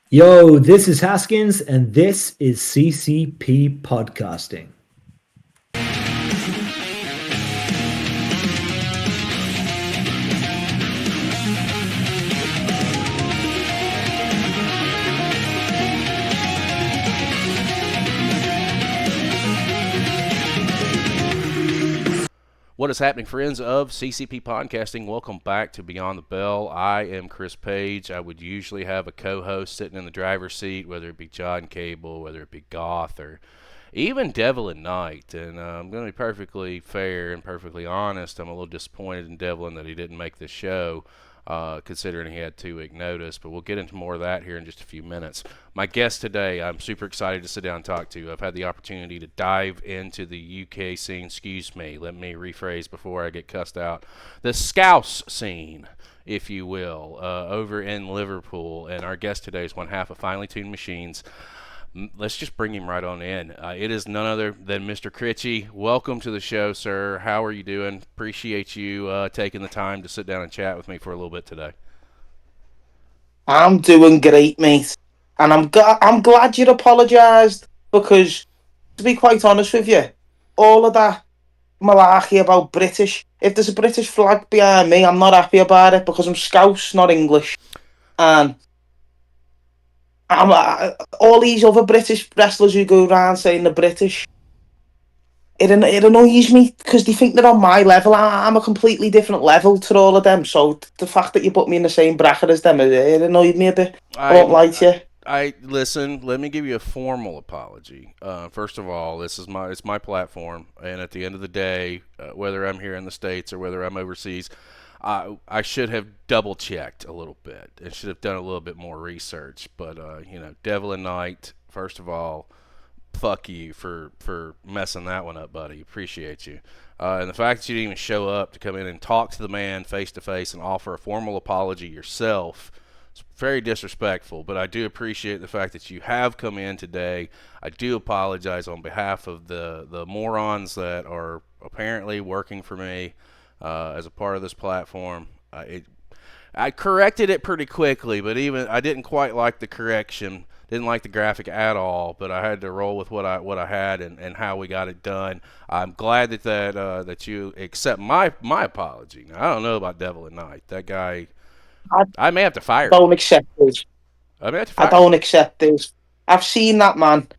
Yo, this is Haskins, and this is CCP Podcasting. What is happening, friends of CCP Podcasting? Welcome back to Beyond the Bell. I am Chris Page. I would usually have a co-host sitting in the driver's seat, whether it be John Cable, whether it be Goth, or even Devlin Knight. And I'm going to be perfectly fair and perfectly honest. I'm a little disappointed in Devlin that he didn't make the show, considering he had 2 week notice. But we'll get into more of that here in just a few minutes. My guest today, I'm super excited to sit down and talk to. I've had the opportunity to dive into the UK scene. Excuse me, let me rephrase before I get cussed out. The Scouse scene, if you will, over in Liverpool. And our guest today is one half of Finely Tuned Machines. Let's just bring him right on in. It is none other than Mr. Critchy. Welcome to the show, sir. How are you doing? Appreciate you taking the time to sit down and chat with me for a little bit today. I'm doing great, mate, and I'm glad you apologised because, to be quite honest with you, all of that malarkey about British. If there's a British flag behind me, I'm not happy about it because I'm Scouse, not English, and all these other British wrestlers who go around saying they're British. It annoys me because they think they're on my level. I'm a completely different level to all of them. So the fact that you put me in the same bracket as them, it annoyed me a bit. I won't I, lie to you. I listen. Let me give you a formal apology. First of all, it's my platform, and at the end of the day, whether I'm here in the States or whether I'm overseas, I should have double checked a little bit and should have done a little bit more research. But Devil Knight. First of all, fuck you for messing that one up, buddy. Appreciate you. And the fact that you didn't even show up to come in and talk to the man face to face and offer a formal apology yourself, it's very disrespectful. But I do appreciate the fact that you have come in today. I do apologize on behalf of the morons that are apparently working for me as a part of this platform. I corrected it pretty quickly, but even I didn't quite like the correction. Didn't like the graphic at all, but I had to roll with what I had and how we got it done. I'm glad that you accept my apology. Now, I don't know about Devil and Knight. That guy, I I may have to fire him. don't accept this. I may have to I fire him. don't accept this. I've seen that man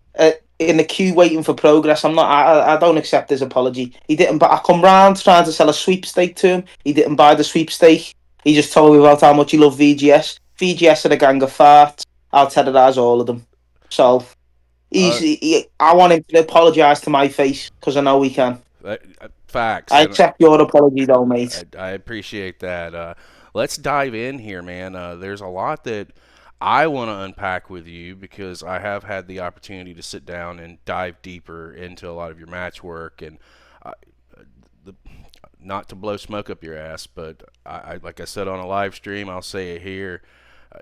in the queue waiting for progress. I'm not. I don't accept his apology. He didn't. But I come round trying to sell a sweepstake to him. He didn't buy the sweepstake. He just told me about how much he loved VGS. VGS are a gang of farts. I'll terrorise all of them. So Uh, I want him to apologise to my face because I know he can. Facts, I and accept your apology though, mate. I appreciate that. Let's dive in here, man. There's a lot that I want to unpack with you because I have had the opportunity to sit down and dive deeper into a lot of your match work and uh, the, not to blow smoke up your ass, but like I said on a live stream, I'll say it here.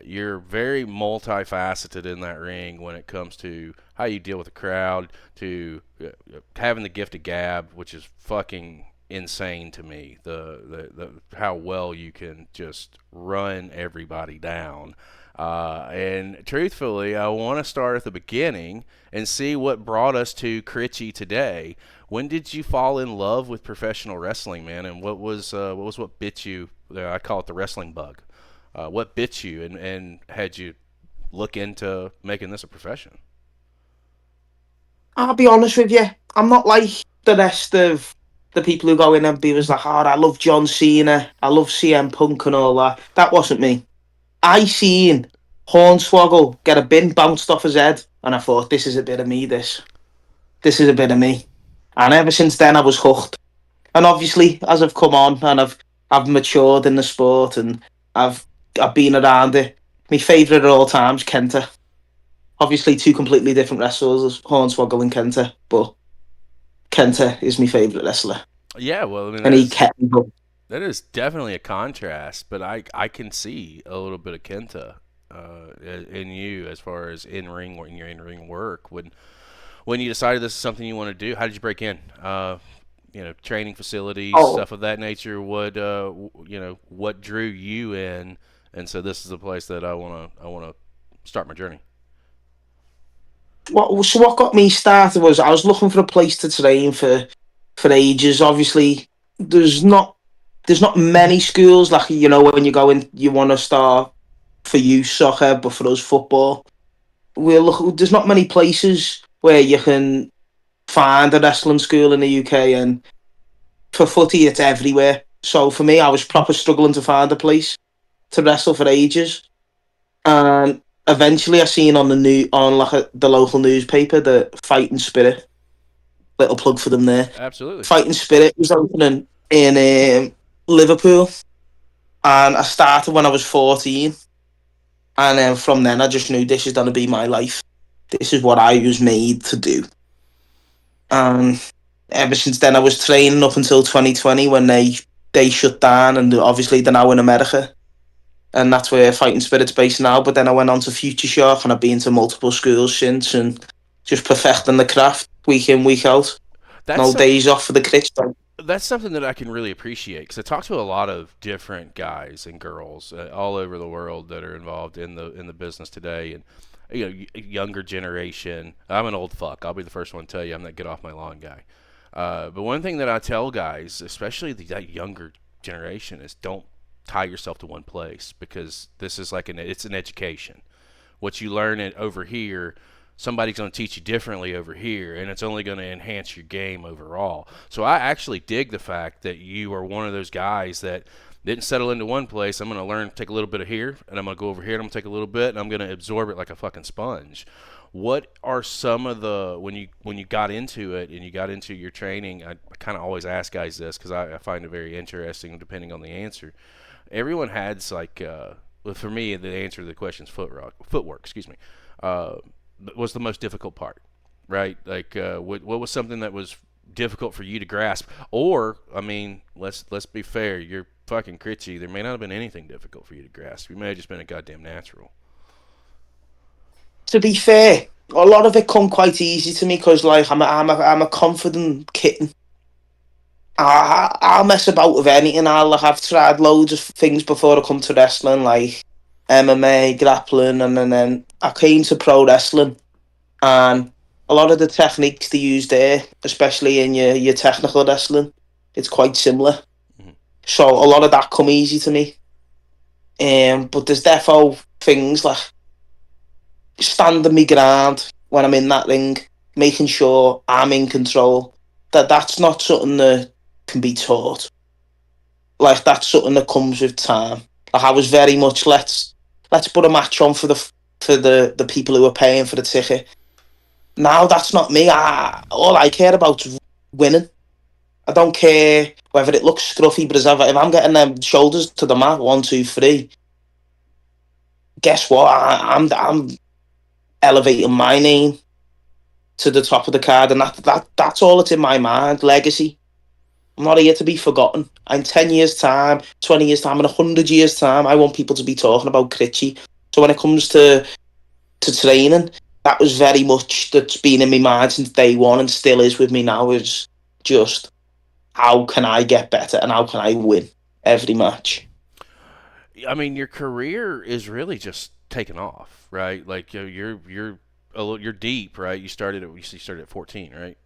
You're very multifaceted in that ring when it comes to how you deal with the crowd, to having the gift of gab, which is fucking insane to me. The how well you can just run everybody down. And truthfully, I want to start at the beginning and see what brought us to Critchy today. When did you fall in love with professional wrestling, man? And what bit you? I call it the wrestling bug. What bit you and had you look into making this a profession? I'll be honest with you. I'm not like the rest of the people who go in and be was like, oh, I love John Cena, I love CM Punk and all that. That wasn't me. I seen Hornswoggle get a bin bounced off his head, and I thought, this is a bit of me. This is a bit of me. And ever since then, I was hooked. And obviously, as I've come on and I've matured in the sport and I've I've been around it. My favourite at all times, Kenta. Obviously, two completely different wrestlers, Hornswoggle and Kenta, but Kenta is my favourite wrestler, Yeah, well, I mean and he kept me hooked. that is definitely a contrast, but I can see a little bit of Kenta in you as far as in your in ring work. When you decided this is something you want to do, how did you break in? Training facilities, Oh, stuff of that nature. What drew you in, and so this is a place that I wanna start my journey. What got me started was I was looking for a place to train for ages. Obviously, there's not there's not many schools like when you go in, you want to start for you soccer, but for us football, there's not many places where you can find a wrestling school in the UK, and for footy, it's everywhere. So for me, I was proper struggling to find a place to wrestle for ages, and eventually I seen on the local newspaper the Fighting Spirit. Little plug for them there. Absolutely. Fighting Spirit was opening in Liverpool, and I started when I was 14, and then from then I just knew this is gonna be my life. This is what I was made to do, and ever since then I was training up until 2020 when they shut down, and obviously they're now in America, and that's where Fighting Spirit's based now. But then I went on to Future Shock, and I've been to multiple schools since, and just perfecting the craft week in, week out. That's No some, days off for the Critchy. that's something that I can really appreciate because I talk to a lot of different guys and girls all over the world that are involved in the business today, and younger generation. I'm an old fuck. I'll be the first one to tell you I'm that get off my lawn guy. But one thing that I tell guys, especially that younger generation, is don't tie yourself to one place because this is it's an education. What you learn over here, somebody's going to teach you differently over here, and it's only going to enhance your game overall. So I actually dig the fact that you are one of those guys that didn't settle into one place. I'm going to learn, take a little bit of here, and I'm going to go over here, and I'm going to take a little bit, and I'm going to absorb it like a fucking sponge. What are some of the when you got into it and you got into your training? I kind of always ask guys this because I find it very interesting, depending on the answer. Everyone has well, for me, the answer to the question is footwork. Excuse me. Uh, was the most difficult part, right? What was something that was difficult for you to grasp? Or, I mean, let's be fair. You're fucking Critchy. There may not have been anything difficult for you to grasp. You may have just been a goddamn natural. To be fair, a lot of it come quite easy to me because like I'm a confident kitten. I'll mess about with anything. I've tried loads of things before I come to wrestling, like MMA, grappling, and then I came to pro wrestling, and a lot of the techniques they use there, especially in your technical wrestling, it's quite similar. Mm-hmm. So a lot of that come easy to me. But there's defo things like standing my ground when I'm in that ring, making sure I'm in control. That's not something that can be taught. Like that's something that comes with time. Like I was very much let's put a match on for the people who are paying for the ticket. Now that's not me. All I care about is winning. I don't care whether it looks scruffy, but if I'm getting them shoulders to the mat, 1, 2, 3, guess what? I'm elevating my name to the top of the card, and that's all that's in my mind. Legacy. I'm not here to be forgotten. In 10 years' time, 20 years' time, in 100 years' time, I want people to be talking about Critchy. So when it comes to training, that was very much that's been in my mind since day one and still is with me now. Is just how can I get better and how can I win every match. I mean, your career is really just taking off, right? Like you're deep, right? You started at 14, right?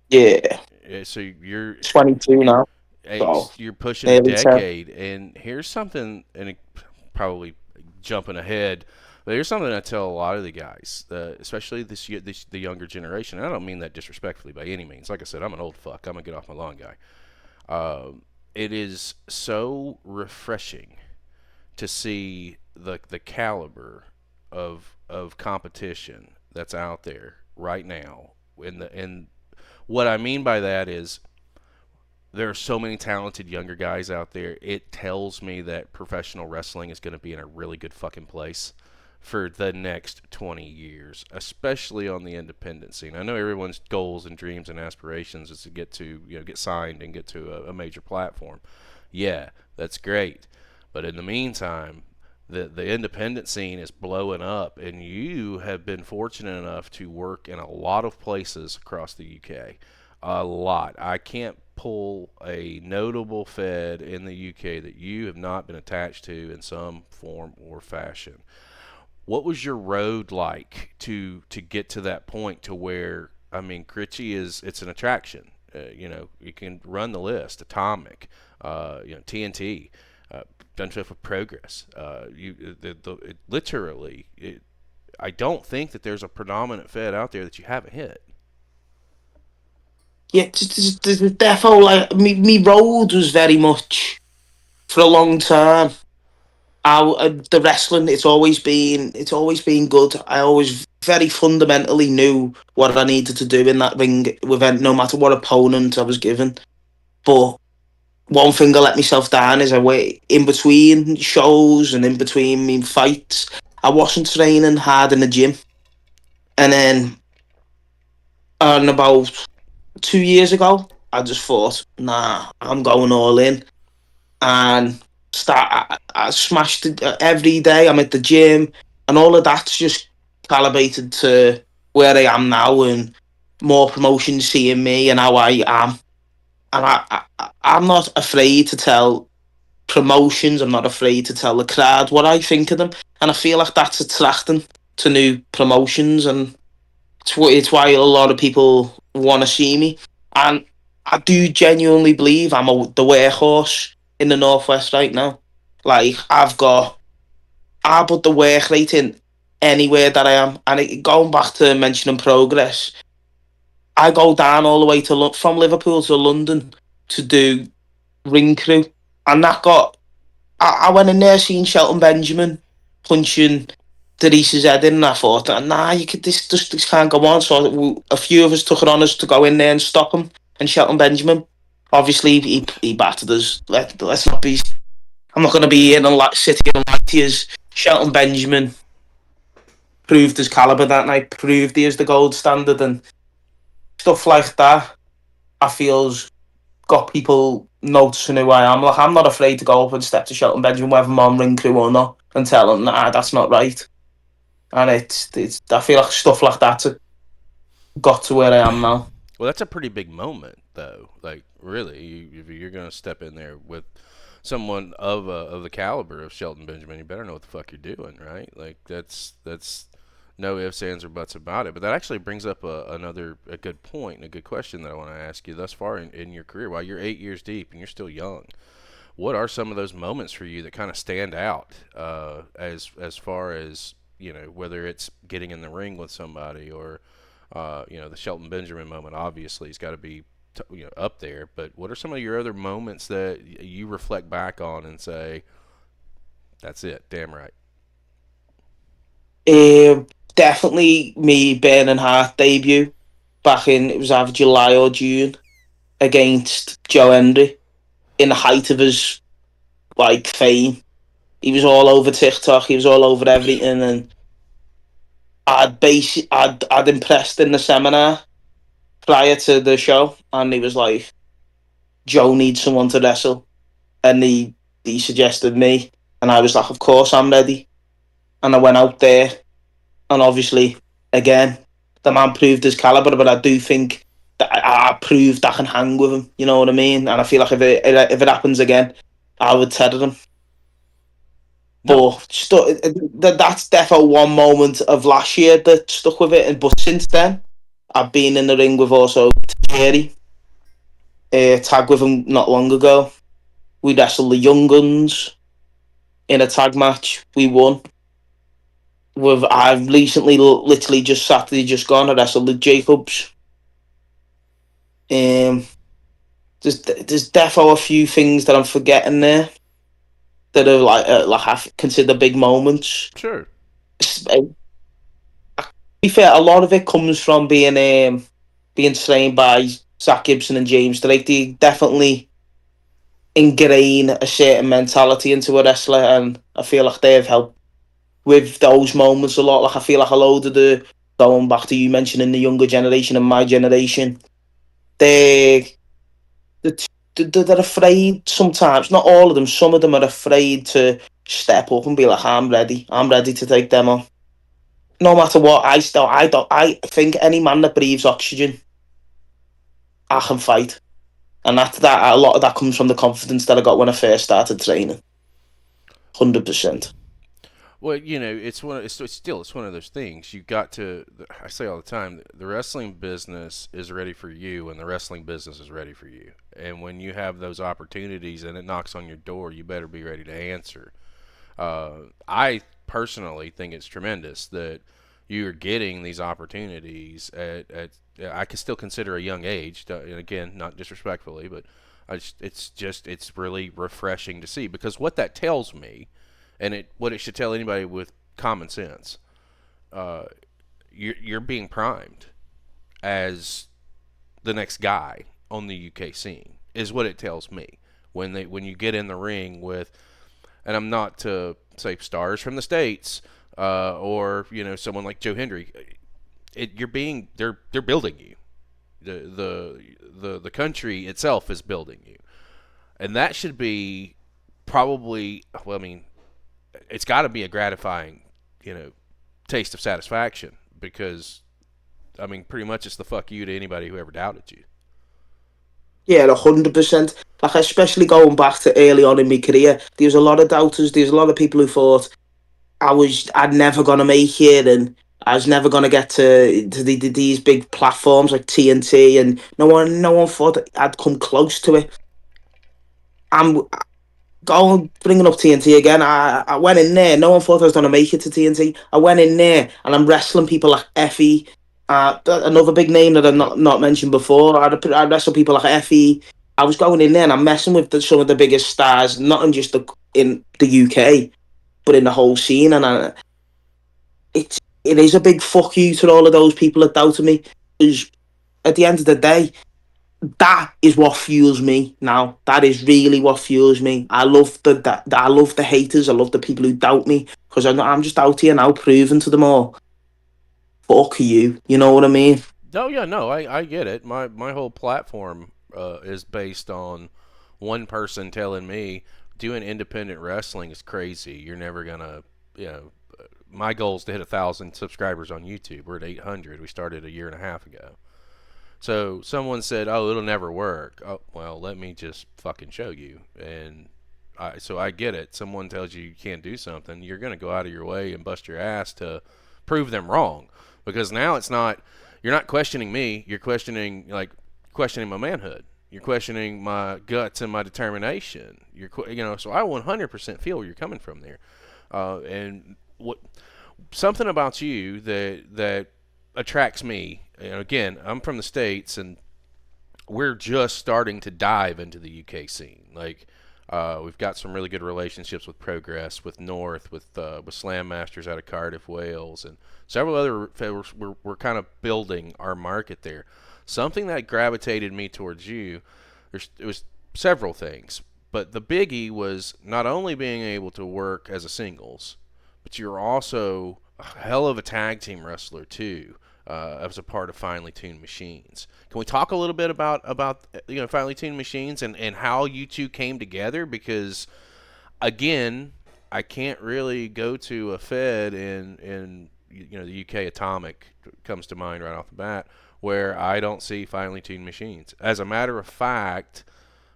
Yeah, So you're 22 now, so you're pushing a nearly 10. decade, and here's something, and it, probably jumping ahead, but here's something I tell a lot of the guys, especially the younger generation. And I don't mean that disrespectfully by any means. Like I said, I'm an old fuck. I'm a get off my lawn guy. It is so refreshing to see the caliber of competition that's out there right now. And what I mean by that is there are so many talented younger guys out there. It tells me that professional wrestling is going to be in a really good fucking place for the next 20 years, especially on the independent scene. I know everyone's goals and dreams and aspirations is to get signed and get to a major platform. Yeah, that's great. But in the meantime, the independent scene is blowing up, and you have been fortunate enough to work in a lot of places across the UK. A lot. I can't pull a notable Fed in the UK that you have not been attached to in some form or fashion. What was your road like to get to that point to where, I mean, Critchy it's an attraction. You can run the list. Atomic, TNT, done stuff with Progress. I don't think that there's a predominant Fed out there that you haven't hit. Yeah, there's defo like me road was very much for a long time. The wrestling, it's always been good. I always very fundamentally knew what I needed to do in that ring with no matter what opponent I was given. But one thing I let myself down is I wait in between shows and in between me fights. I wasn't training hard in the gym, and then about 2 years ago, I just thought, nah, I'm going all in, and I smashed it every day. I'm at the gym, and all of that's just calibrated to where I am now, and more promotions seeing me and how I am, and I'm not afraid to tell promotions. I'm not afraid to tell the crowd what I think of them, and I feel like that's attracting to new promotions, and it's why a lot of people want to see me. And I do genuinely believe the workhorse in the Northwest right now. Like I put the work rate in anywhere that I am, and going back to mentioning progress, I go down all the way to from Liverpool to London to do ring crew, and I went in there seeing Shelton Benjamin punching Derice's head in, and I thought, nah, this can't go on. So a few of us took it on us to go in there and stop him. And Shelton Benjamin, obviously, he battered us. Let's not be. I'm not going to be in and sit here and lie to you. Shelton Benjamin proved his caliber that night, proved he is the gold standard, and stuff like that. I feel's got people noticing who I am. Like, I'm not afraid to go up and step to Shelton Benjamin, whether I'm on ring crew or not, and tell him, nah, that's not right. And it's I feel like stuff like that's got to where I am now. Well, that's a pretty big moment, though. Like, really, if you're going to step in there with someone of the caliber of Shelton Benjamin, you better know what the fuck you're doing, right? Like, that's no ifs, ands, or buts about it. But that actually brings up a good point and a good question that I want to ask you. Thus far in your career, while you're 8 years deep and you're still young, what are some of those moments for you that kind of stand out as far as, whether it's getting in the ring with somebody or the Shelton Benjamin moment? Obviously he's got to be up there, but what are some of your other moments that you reflect back on and say, that's it, damn right? Definitely me Burning Heart debut back in, it was either July or June, against Joe Hendry in the height of his like fame. He was all over TikTok, he was all over everything, and I'd impressed in the seminar prior to the show, and he was like, Joe needs someone to wrestle, and he suggested me, and I was like, of course I'm ready, and I went out there, and obviously, again, the man proved his caliber, but I do think that I proved I can hang with him. You know what I mean? And I feel like if it happens again, I would tether him. No. But that's definitely one moment of last year that stuck with it. And but since then, I've been in the ring with also Tajiri. Tag with him not long ago. We wrestled the Young Guns in a tag match. We won. I've recently, literally just Saturday just gone, I wrestled the Jacobs. Um, there's defo a few things that I'm forgetting there that are like I consider big moments. Sure. To be fair, a lot of it comes from being trained by Zach Gibson and James Drake. They definitely ingrain a certain mentality into a wrestler, and I feel like they've helped with those moments a lot. Like I feel like a load of going back to you mentioning the younger generation and my generation, they they're afraid sometimes. Not all of them. Some of them are afraid to step up and be like, I'm ready. I'm ready to take them on. No matter what, I think any man that breathes oxygen, I can fight. And that a lot of that comes from the confidence that I got when I first started training. 100%. Well, it's one of those things. You got to. I say all the time, the wrestling business is ready for you, and the wrestling business is ready for you. And when you have those opportunities and it knocks on your door, you better be ready to answer. I personally think it's tremendous that you're getting these opportunities at I can still consider a young age. And again, not disrespectfully, but it's really refreshing to see, because what that tells me, and what it should tell anybody with common sense, uh, you're being primed as the next guy on the UK scene, is what it tells me when you get in the ring with, and I'm not to say stars from the states, or someone like Joe Hendry. They're building you. The country itself is building you, and that should be probably, well, I mean, it's got to be a gratifying, taste of satisfaction, because I mean, pretty much it's the fuck you to anybody who ever doubted you. Yeah, 100%. Like, especially going back to early on in my career, there was a lot of doubters. There's a lot of people who thought I'd never gonna make it, and I was never gonna get to these big platforms like TNT, and no one thought I'd come close to it. I'm going bringing up TNT again. I went in there. No one thought I was gonna make it to TNT. I went in there and I'm wrestling people like Effy, another big name that I've Yep. not mentioned before. I'd wrestle people like Effy. I was going in there and I'm messing with some of the biggest stars, not in just in the UK, but in the whole scene. And it is a big fuck you to all of those people that doubted me. Because at the end of the day, that is what fuels me now. That is really what fuels me. I love I love the haters. I love the people who doubt me, because I'm just out here now proving to them all, fuck you. You know what I mean? Oh yeah, no, I get it. My whole platform is based on one person telling me doing independent wrestling is crazy. You're never gonna, you know. My goal is to hit 1,000 subscribers on YouTube. We're at 800. We started a year and a half ago. So someone said, "Oh, it'll never work." Oh, well, let me just fucking show you. And so I get it. Someone tells you you can't do something, you're gonna go out of your way and bust your ass to prove them wrong. Because now it's not, you're not questioning me. You're questioning my manhood. You're questioning my guts and my determination. So I 100% feel where you're coming from there. And what something about you that attracts me. Again, I'm from the States, and we're just starting to dive into the UK scene. Like, we've got some really good relationships with Progress, with North, with Slam Masters out of Cardiff, Wales, and several other. We're kind of building our market there. Something that gravitated me towards you, it was several things, but the biggie was not only being able to work as a singles, but you're also a hell of a tag team wrestler too. As a part of Finely Tuned Machines. Can we talk a little bit about Finely Tuned Machines and how you two came together? Because again, I can't really go to a Fed in the UK. Atomic comes to mind right off the bat, where I don't see Finely Tuned Machines. As a matter of fact,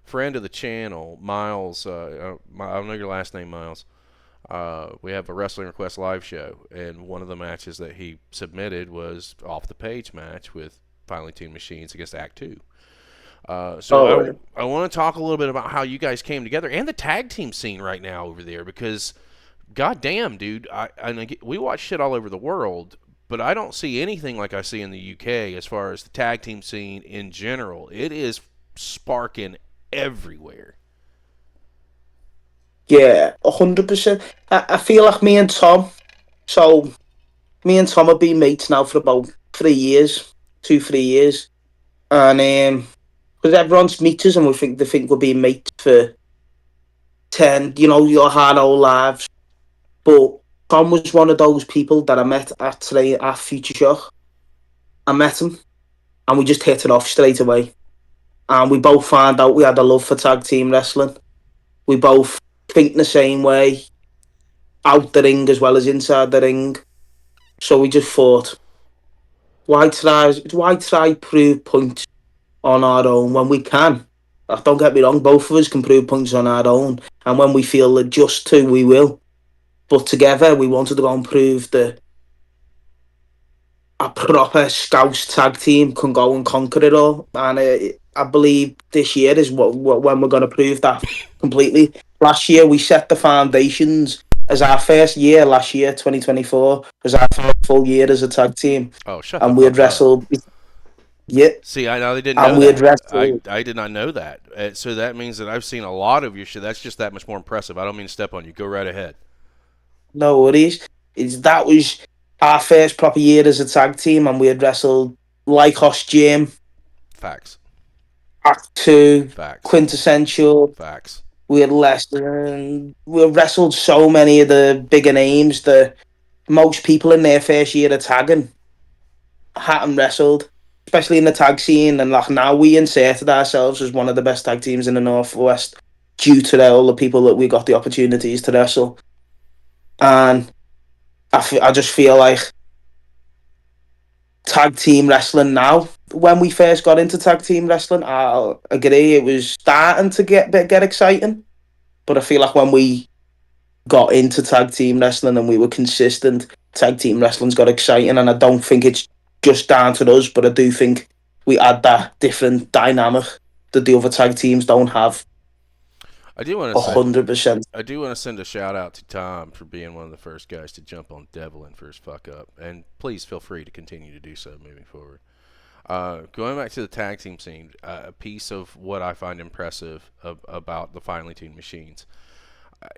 friend of the channel, Miles, I don't know your last name, Miles. We have a Wrestling Request live show, and one of the matches that he submitted was off the page match with Finely Tuned Machines against Act 2. I want to talk a little bit about how you guys came together and the tag team scene right now over there, because goddamn, dude, we watch shit all over the world, but I don't see anything like I see in the UK as far as the tag team scene in general. It is sparking everywhere. Yeah, 100%. I feel like me and Tom. So me and Tom have been mates now for about 3 years, 2 3 years, and because everyone's meets us and they think we're being mates for 10, your hard old lives. But Tom was one of those people that I met at Future Shock. I met him and we just hit it off straight away. And we both found out we had a love for tag team wrestling. We both think the same way, out the ring as well as inside the ring. So we just thought, why try prove points on our own when we can? Like, don't get me wrong, both of us can prove points on our own, and when we feel just to, we will. But together, we wanted to go and prove that a proper Scouse tag team can go and conquer it all. And I believe this year is when we're going to prove that completely. Last year, we set the foundations as our first year. Last year, 2024, was our first full year as a tag team. Oh, shut the And we had fuck up. wrestled. Yeah. See, I know they didn't And know we had that. wrestled. I did not know that. So that means that I've seen a lot of your shit. That's just that much more impressive. I don't mean to step on you. Go right ahead. No worries. That was our first proper year as a tag team, and we had wrestled Lycos Gym, Facts. Act 2, Facts. Quintessential. Facts. We had we wrestled so many of the bigger names that most people in their first year of tagging hadn't wrestled, especially in the tag scene. And like now, we inserted ourselves as one of the best tag teams in the Northwest due to all the people that we got the opportunities to wrestle. And I just feel like tag team wrestling now. When we first got into tag team wrestling, I agree it was starting to get exciting. But I feel like when we got into tag team wrestling and we were consistent, tag team wrestling's got exciting. And I don't think it's just down to us, but I do think we add that different dynamic that the other tag teams don't have. I do want to say 100%. I do want to send a shout out to Tom for being one of the first guys to jump on Devlin for his fuck up, and please feel free to continue to do so moving forward. Going back to the tag team scene, a piece of what I find impressive about the finely tuned machines.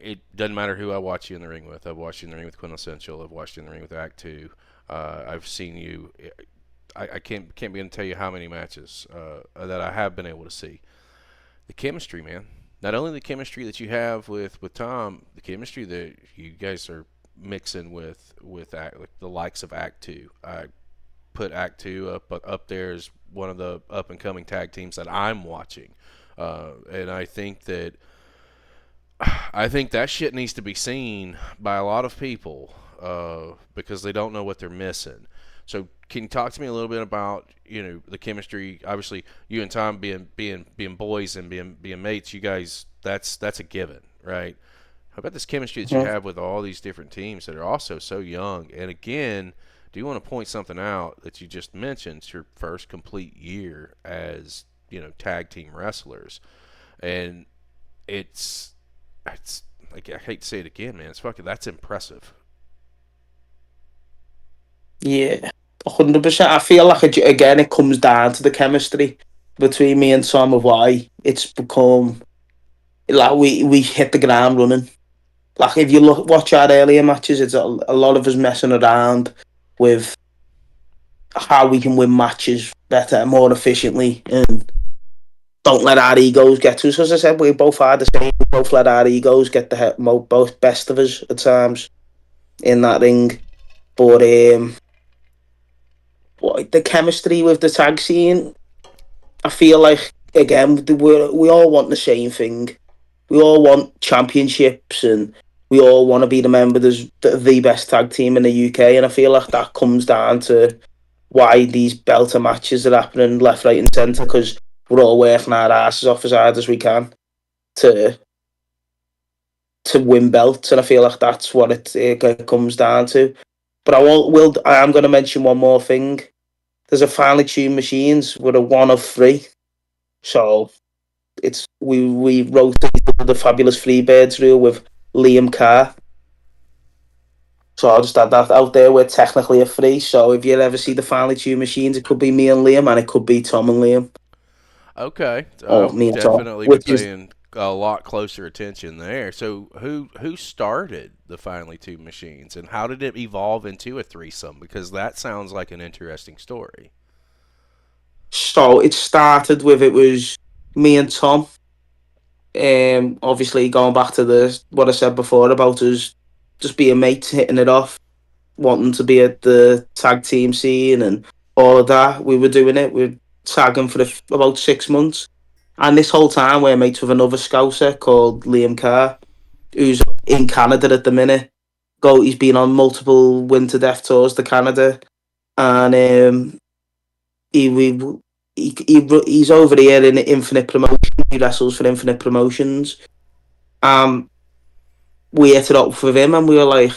It doesn't matter who I watch you in the ring with. I've watched you in the ring with Quintessential. I've watched you in the ring with Act 2. I've seen you. I can't begin to tell you how many matches that I have been able to see. The chemistry, man. Not only the chemistry that you have with Tom, the chemistry that you guys are mixing with the likes of Act 2. I put Act 2 up there as one of the up and coming tag teams that I'm watching, and I think that shit needs to be seen by a lot of people because they don't know what they're missing. So can you talk to me a little bit about the chemistry? Obviously, you and Tom being boys and being mates, you guys that's a given, right? How about this chemistry that you have with all these different teams that are also so young? And again, do you want to point something out that you just mentioned? It's your first complete year as tag team wrestlers, and it's like I hate to say it again, man. That's impressive. Yeah, 100%. I feel like again it comes down to the chemistry between me and Tom of why it's become like we hit the ground running. Like if you watch our earlier matches, it's a lot of us messing around with how we can win matches better, more efficiently, and don't let our egos get to us. As I said, we both are the same. We both let our egos get both best of us at times in that ring. But the chemistry with the tag scene, I feel like again we all want the same thing. We all want championships, and we all want to be the members of the best tag team in the UK. And I feel like that comes down to why these belter matches are happening left, right, and centre, because we're all working our asses off as hard as we can to win belts. And I feel like that's what it comes down to. But I am going to mention one more thing. There's a finely tuned machines. We're a one of three, so we rotated the fabulous Freebirds rule with Liam Carr. So I'll just add that out there. We're technically a three. So if you ever see the finely tuned machines, it could be me and Liam, and it could be Tom and Liam, Okay, or I'll me and Tom, definitely be which is paying a lot closer attention there. So who started the finely tuned machines, and how did it evolve into a threesome? Because that sounds like an interesting story. so it started with it was me and Tom. Obviously going back to the what I said before about us just being mates, hitting it off, wanting to be at the tag team scene and all of that. We were doing it. We were tagging for about 6 months. And this whole time we're mates with another Scouser called Liam Carr, who's in Canada at the minute. He's been on multiple winter death tours to Canada. And he, we, he's over here in Infinite Promotion. He wrestles for Infinite Promotions. Um, we ate it up with him, and we were like,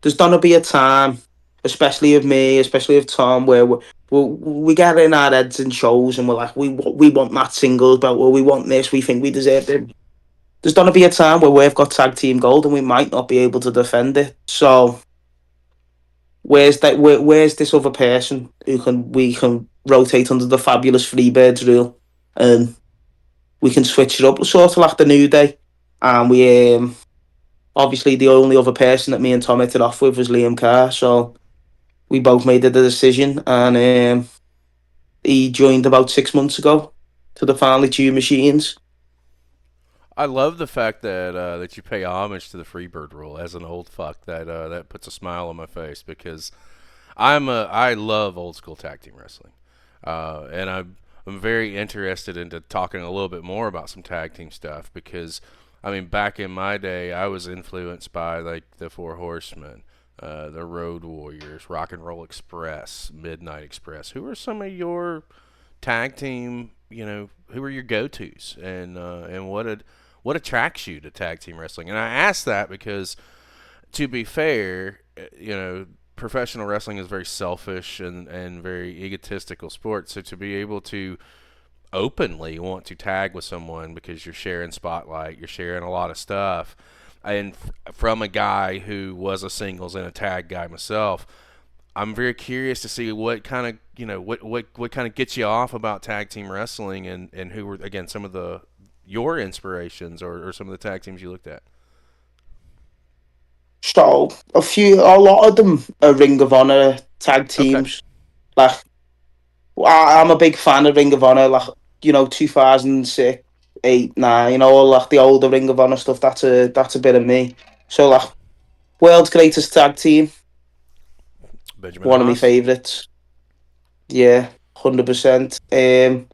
there's gonna be a time, especially of me, especially of Tom, where we get in our heads and shows, and we're like, we want that singles belt, or we want this, we think we deserve it. There's gonna be a time where we've got tag team gold, and we might not be able to defend it. So where's this other person who we can rotate under the fabulous Freebirds rule, and we can switch it up, sort of like the New Day, and we obviously the only other person that me and Tom hit it off with was Liam Carr, so we both made the decision, and he joined about 6 months ago to the Finally Two Machines. I love the fact that that you pay homage to the Freebird rule. As an old fuck, that puts a smile on my face because I love old school tag team wrestling, and I'm very interested into talking a little bit more about some tag team stuff because I mean back in my day I was influenced by like the Four Horsemen, the Road Warriors, Rock and Roll Express, Midnight Express. Who are some of your tag team? You know, who are your go-tos, and what attracts you to tag team wrestling? And I ask that because, to be fair, you know, professional wrestling is very selfish and very egotistical sport. So to be able to openly want to tag with someone because you're sharing spotlight, you're sharing a lot of stuff, and from a guy who was a singles and a tag guy myself, I'm very curious to see what kind of what kind of gets you off about tag team wrestling and who were again some of the your inspirations or some of the tag teams you looked at. So a lot of them are Ring of Honor tag Okay, teams. Like I'm a big fan of Ring of Honor. Like 2006, 8, 9. All like the older Ring of Honor stuff. That's a bit of me. So like world's greatest tag team, Benjamin one of my Haas. favourites. Yeah, 100%.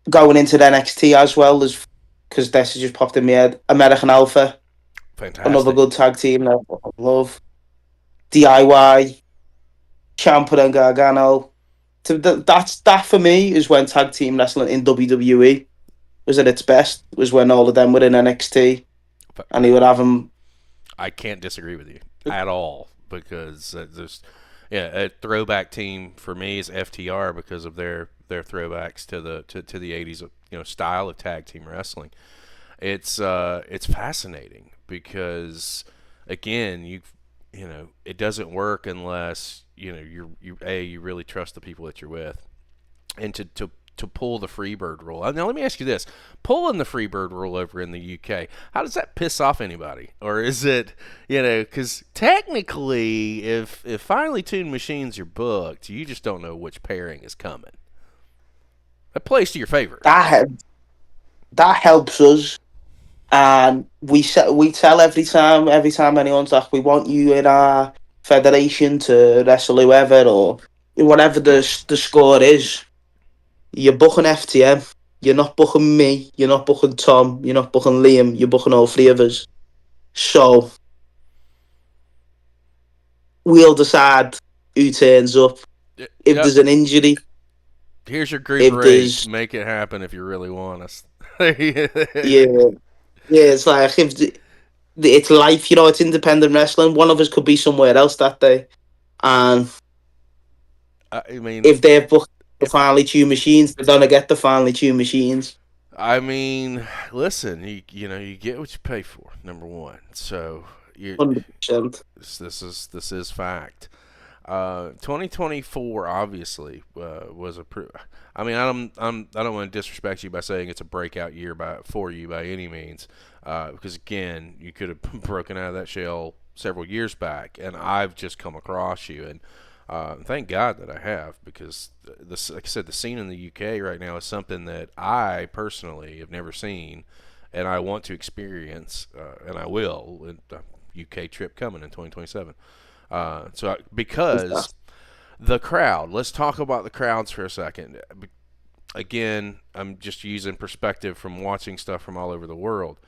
Going into the NXT as well as because this has just popped in my head. American Alpha, another Fantastic. good tag team that I love. DIY, Ciampa and Gargano. That for me is when tag team wrestling in WWE was at its best. Was when all of them were in NXT and he would have them. I can't disagree with you at all because there's yeah a throwback team for me is FTR because of their throwbacks to the 80s style of tag team wrestling. It's fascinating because again it doesn't work unless you really trust the people that you're with and to pull the Freebird rule. Now let me ask you this: pulling the Freebird rule over in the UK, how does that piss off anybody? Or is it because technically, if finely tuned machines are booked, you just don't know which pairing is coming. That plays to your favor. That helps us, and we tell every time anyone's like, we want you in our federation to wrestle whoever or whatever the score is. You're booking FTM. You're not booking me. You're not booking Tom. You're not booking Liam. You're booking all three of us. So we'll decide who turns up. If Yep. there's an injury, Here's your group if rate. there's Make it happen if you really want us. yeah, yeah, it's like if it's life, it's independent wrestling. One of us could be somewhere else that day, and I mean, if they've booked the if finally two machines, they're gonna get the finally two machines. I mean, listen, you get what you pay for. Number one, so you 100%. this is fact. 2024 obviously was I mean, I don't want to disrespect you by saying it's a breakout year for you by any means, because again, you could have broken out of that shell several years back, and I've just come across you, and thank God that I have, because like I said, the scene in the UK right now is something that I personally have never seen, and I want to experience, and I will. In the UK trip coming in 2027. Because the crowd, let's talk about the crowds for a second. Again, I'm just using perspective from watching stuff from all over the world.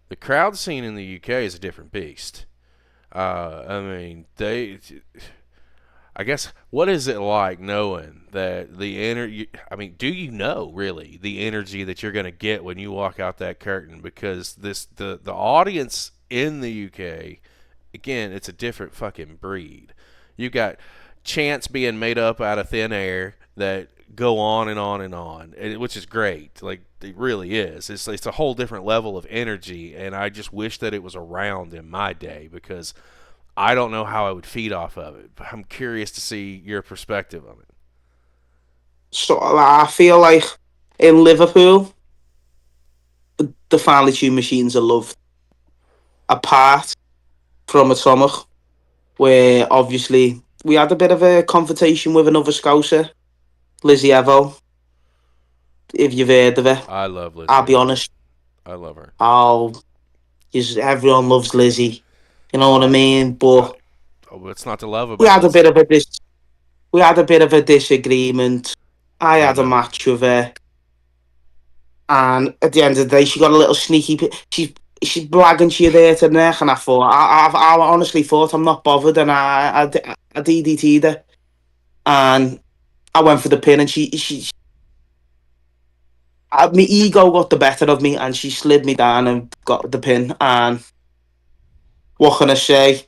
The crowd scene in the UK is a different beast. I mean, I guess what is it like knowing that the energy? I mean, do you know really the energy that you're going to get when you walk out that curtain? Because the audience in the UK, again, it's a different fucking breed. You got chants being made up out of thin air that go on and on and on, which is great. Like it really is. It's a whole different level of energy, and I just wish that it was around in my day because I don't know how I would feed off of it. But I'm curious to see your perspective on it. So I feel like in Liverpool, the family tune machines are loved. Apart from a summer where obviously we had a bit of a confrontation with another Scouser, Lizzie Evo, if you've heard of her. I love I'll Lizzie be Evo. honest, I love her. I'll just everyone loves Lizzie. You know what I Uh, mean? uh, But what's not to love we about had a bit Lizzie? of a we had a bit of a disagreement. I Oh had a no. match with her, and at the end of the day, she got a little sneaky. She's blagging she there to the neck, and I thought I honestly thought I'm not bothered, and I DDT'd her, and I went for the pin, and my ego got the better of me, and she slid me down and got the pin. And what can I say?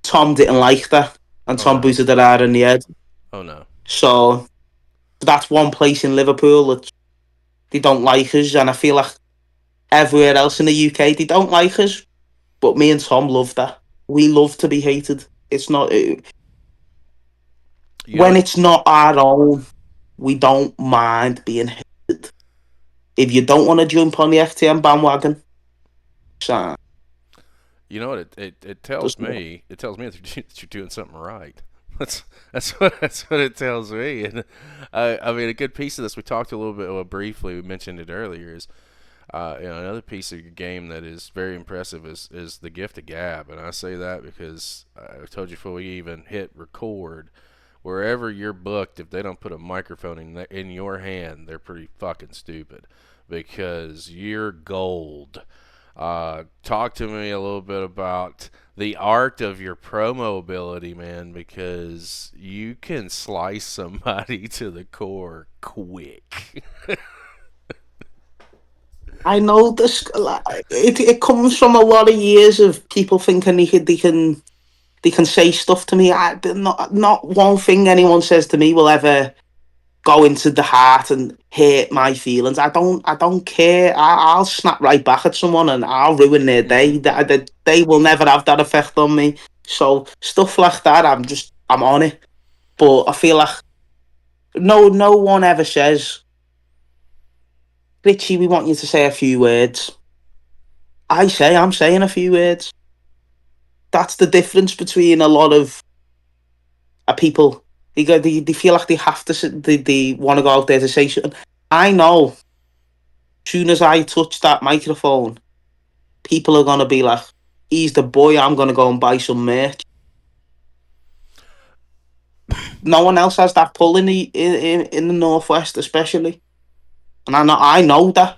Tom didn't like that, and Oh Tom no. booted her out in the head. Oh no. So that's one place in Liverpool that they don't like us, and I feel like everywhere else in the UK they don't like us. But me and Tom love that. We love to be hated. It's not You know when what? it's not our own. We don't mind being hated. If you don't want to jump on the FTM bandwagon, so You know what? It tells just me. It tells me that you're doing something right. That's what it tells me. And I mean, a good piece of this we talked a little bit briefly. We mentioned it earlier. Is another piece of your game that is very impressive is the gift of gab, and I say that because I told you before we even hit record. Wherever you're booked, if they don't put a microphone in your hand, they're pretty fucking stupid because you're gold. Talk to me a little bit about the art of your promo ability, man, because you can slice somebody to the core quick. I know this. It comes from a lot of years of people thinking they can say stuff to me. Not one thing anyone says to me will ever go into the heart and hurt my feelings. I don't care. I'll snap right back at someone and I'll ruin their day. Mm-hmm. They will never have that effect on me. So stuff like that, I'm on it. But I feel like no one ever says, Critchy, we want you to say a few words. I'm saying a few words. That's the difference between a lot of people. They feel like they have to. They want to go out there to say something. I know. Soon as I touch that microphone, people are gonna be like, "He's the boy." I'm gonna go and buy some merch. No one else has that pull in in the northwest, especially, and I know that.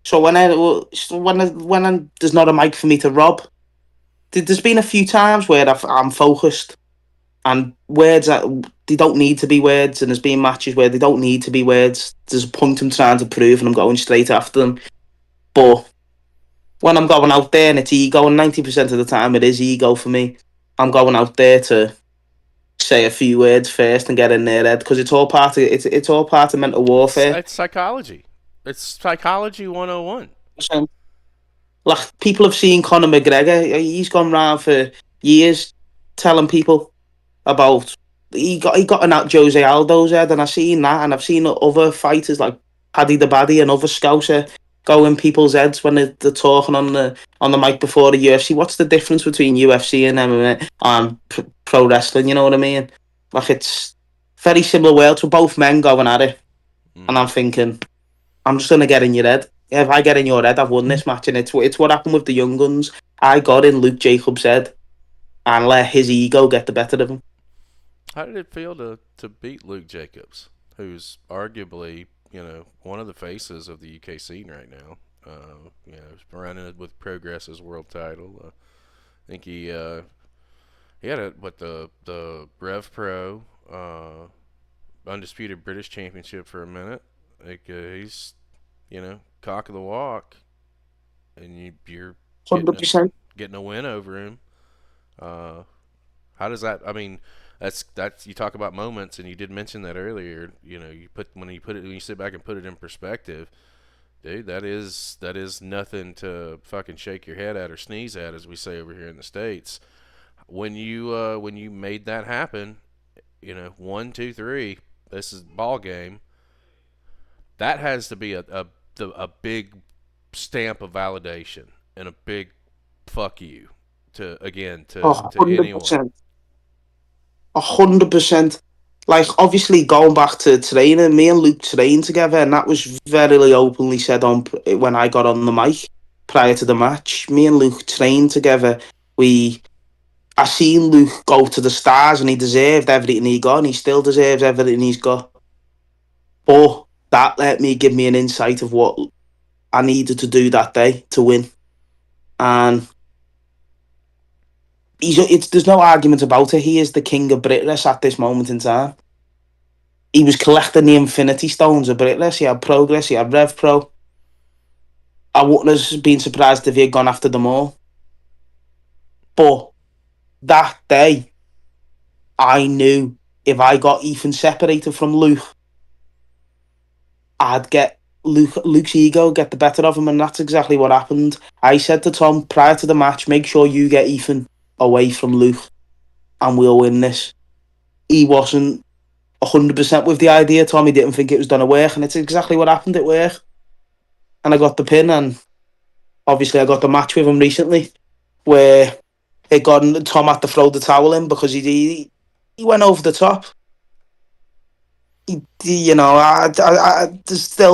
So there's not a mic for me to rob, there's been a few times where I'm focused and words that they don't need to be words, and there's been matches where they don't need to be words. There's a point I'm trying to prove, and I'm going straight after them. But when I'm going out there and it's ego, and 90% of the time it is ego for me, I'm going out there to say a few words first and get in their head because it's all part of mental warfare. It's psychology. It's psychology 101. So, like people have seen Conor McGregor, he's gone round for years telling people about he got an out Jose Aldo's head, and I've seen that, and I've seen other fighters like Paddy the Baddy and other Scouser go in people's heads when they're talking on the mic before the UFC. What's the difference between UFC and MMA and pro wrestling? You know what I mean? Like it's very similar worlds. We're both men going at it, and I'm Mm-hmm. thinking I'm just gonna get in your head. If I get in your head, I've won this match, and it's what happened with the Young Guns. I got in Luke Jacobs' head and let his ego get the better of him. How did it feel to beat Luke Jacobs, who's arguably one of the faces of the UK scene right now? He's running it with Progress's world title. I think he He had the Rev Pro undisputed British Championship for a minute. Like he's cock of the walk, and you're getting 100%. getting a win over him. Uh, how does that? I mean, that's you talk about moments, and you did mention that earlier. When you sit back and put it in perspective, dude, that is nothing to fucking shake your head at or sneeze at, as we say over here in the States. When you made that happen, 1, 2, 3, this is ball game. That has to be a big stamp of validation and a big fuck you to anyone. 100%. 100%. Like, obviously, going back to training, me and Luke trained together, and that was very openly said on when I got on the mic prior to the match. Me and Luke trained together. I seen Luke go to the stars, and he deserved everything he got, and he still deserves everything he's got. But that let me give me an insight of what I needed to do that day to win. And there's no argument about it. He is the king of Britless at this moment in time. He was collecting the Infinity Stones of Britless. He had Progress, he had Rev Pro. I wouldn't have been surprised if he had gone after them all. But that day, I knew if I got Ethan separated from Luke, I'd get Luke's ego get the better of him, and that's exactly what happened. I said to Tom prior to the match, make sure you get Ethan away from Luke, and we'll win this. He wasn't 100% with the idea. Tommy didn't think it was going to work, and it's exactly what happened. It worked, and I got the pin, and obviously I got the match with him recently, where it got Tom had to throw the towel in because he went over the top.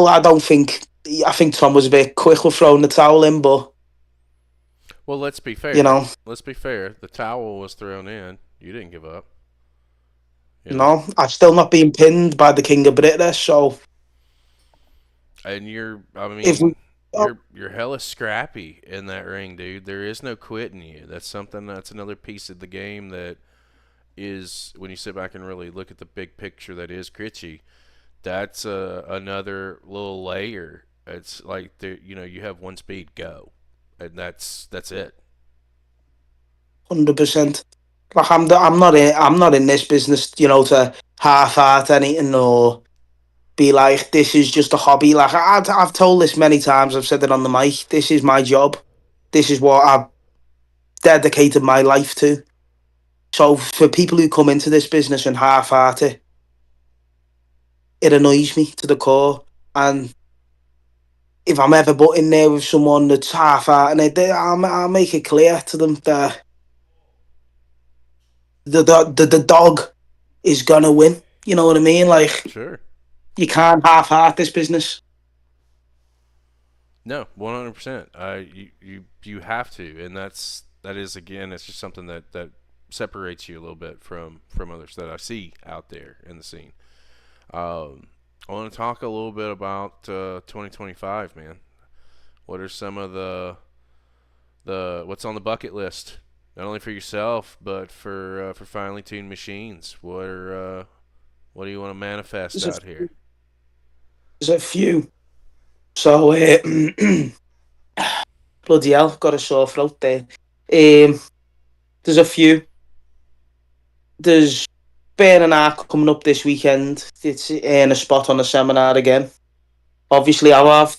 I don't think. I think Tom was a bit quick with throwing the towel in, but Well, let's be you fair. know, Let's be fair. The towel was thrown in. You didn't give up. You know, no, I've still not been pinned by the King of British. So and I if mean, you're hella scrappy in that ring, dude. There is no quitting you. That's another piece of the game that is when you sit back and really look at the big picture that is Critchy. That's another little layer. It's like you have one speed go, and that's it. 100%. Like I'm not in this business, to half-heart anything or be like this is just a hobby. Like I've told this many times. I've said it on the mic. This is my job. This is what I've dedicated my life to. So for people who come into this business and half-heart it annoys me to the core. And if I'm ever but in there with someone that's half-hearting it, I'll make it clear to them that the dog is gonna win. You know what I mean? Like Sure. you can't half-heart this business. No, 100%. You have to, and that is again. It's just something that separates you a little bit from others that I see out there in the scene. I want to talk a little bit about 2025, man. What are some of the what's on the bucket list? Not only for yourself, but for finely tuned machines. What do you want to manifest There's a, out here? there's a few. So bloody hell, got a sore throat there. There's a few. There's Bear and Ark coming up this weekend. It's in a spot on the seminar again. Obviously, I've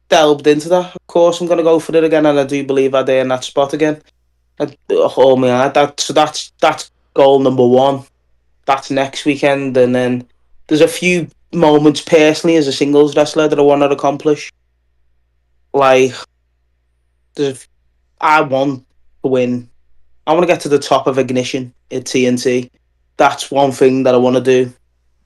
delved into that. Of course, I'm going to go for it again, and I do believe I'd earn that spot again. Oh my god, that's goal number one. That's next weekend, and then there's a few moments personally as a singles wrestler that I want to accomplish. Like, there's, I want to win. I want to get to the top of Ignition at TNT. That's one thing that I want to do.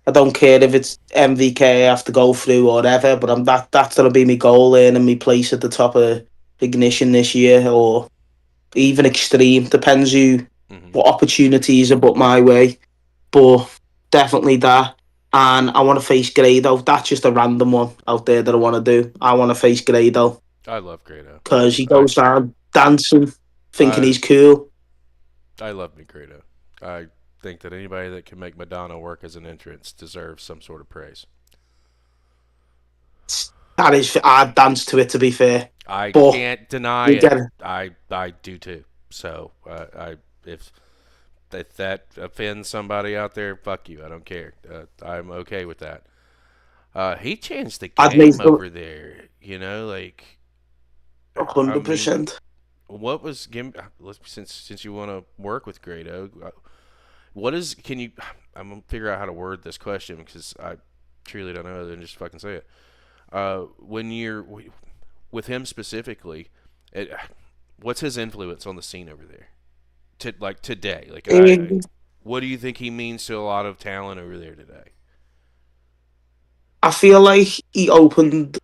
I don't care if it's MVK I have to go through or whatever, but that's gonna be my goal, earning my place at the top of Ignition this year, or even Extreme. Depends Hmm. what opportunities are put my way, but definitely that. And I want to face Grado. That's just a random one out there that I want to do. I want to face Grado I love Grado. because he goes around dancing, thinking I he's cool. I love me Grado. I think that anybody that can make Madonna work as an entrance deserves some sort of praise. That is, I'd dance to it, to be fair. I But can't deny you it. get it. I do too. So I if that offends somebody out there, fuck you. I don't care. I'm okay with that. He changed the I'd make game over there. I mean, 100%. what was since you want to work with Grado, what is can you? I'm gonna figure out how to word this question because I truly don't know other than just fucking say it. When you're with him specifically, it, what's his influence on the scene over there? Like today, what do you think he means to a lot of talent over there today? I feel like he opened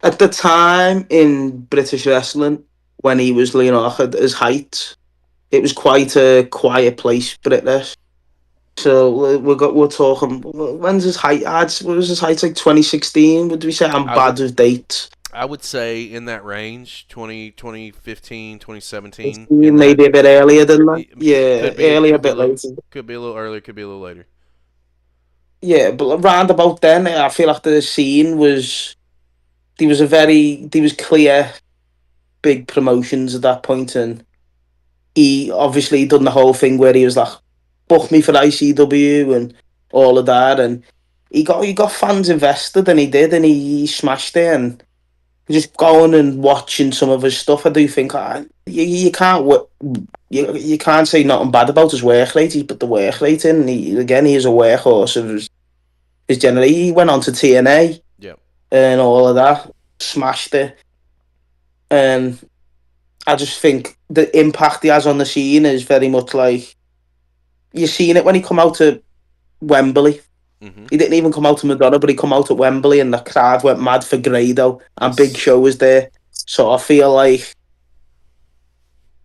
at the time in British wrestling when he was at his height. It was quite a quiet place, British. So we're talking. When's his height? What was his height? Like 2016? Would we say I'm I would bad with dates? I would say in that range, 2015, 2017, in that Maybe a bit earlier than that. Yeah, could be earlier, a bit later. could be a little earlier, could be a little later. Yeah, but around about then, I feel like the scene was there was clear big promotions at that point, and he obviously done the whole thing where he was like, "Book me for ICW" and all of that, and he got fans invested, and he did, and he smashed it, and just going and watching some of his stuff, I do think you can't you can't say nothing bad about his work rate. He's put the work rate in. He is a workhorse of his generation. He went on to TNA Yeah. and all of that, smashed it, and I just think the impact he has on the scene is very much like you're seeing it when he come out to Wembley. Mm-hmm. He didn't even come out to Madonna, but he come out at Wembley, and the crowd went mad for Grado, and Big Yes. Show was there. So I feel like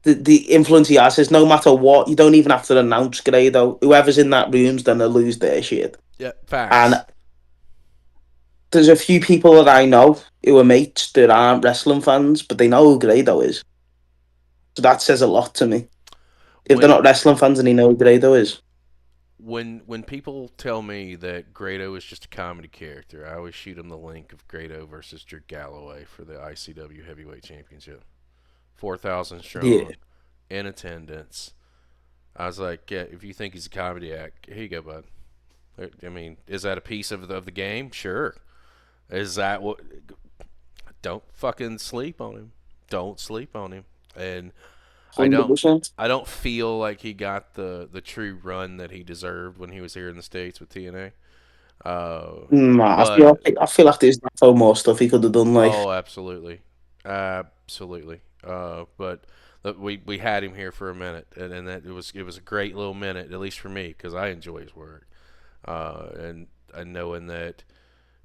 the influence he has is no matter what, you don't even have to announce Grado. Whoever's in that room's gonna lose their shit. Yeah. And Facts. there's a few people that I know who are mates that aren't wrestling fans, but they know who Grado is. So that says a lot to me. If they're When not wrestling fans and they know who Grado is. when people tell me that Grado is just a comedy character, I always shoot them the link of Grado versus Drew Galloway for the ICW Heavyweight Championship. 4,000 Yeah, strong, in attendance. I was like, yeah, if you think he's a comedy act, here you go, bud. I mean, is that a piece of the game? Sure. Is that what? Don't fucking sleep on him. Don't sleep on him. And I don't 100%. I don't feel like he got the true run that he deserved when he was here in the States with TNA. Nah, But I feel like there's so more stuff he could have done. Like, oh, absolutely, absolutely. But we had him here for a minute, and that it was a great little minute, at least for me, because I enjoy his work. And knowing that,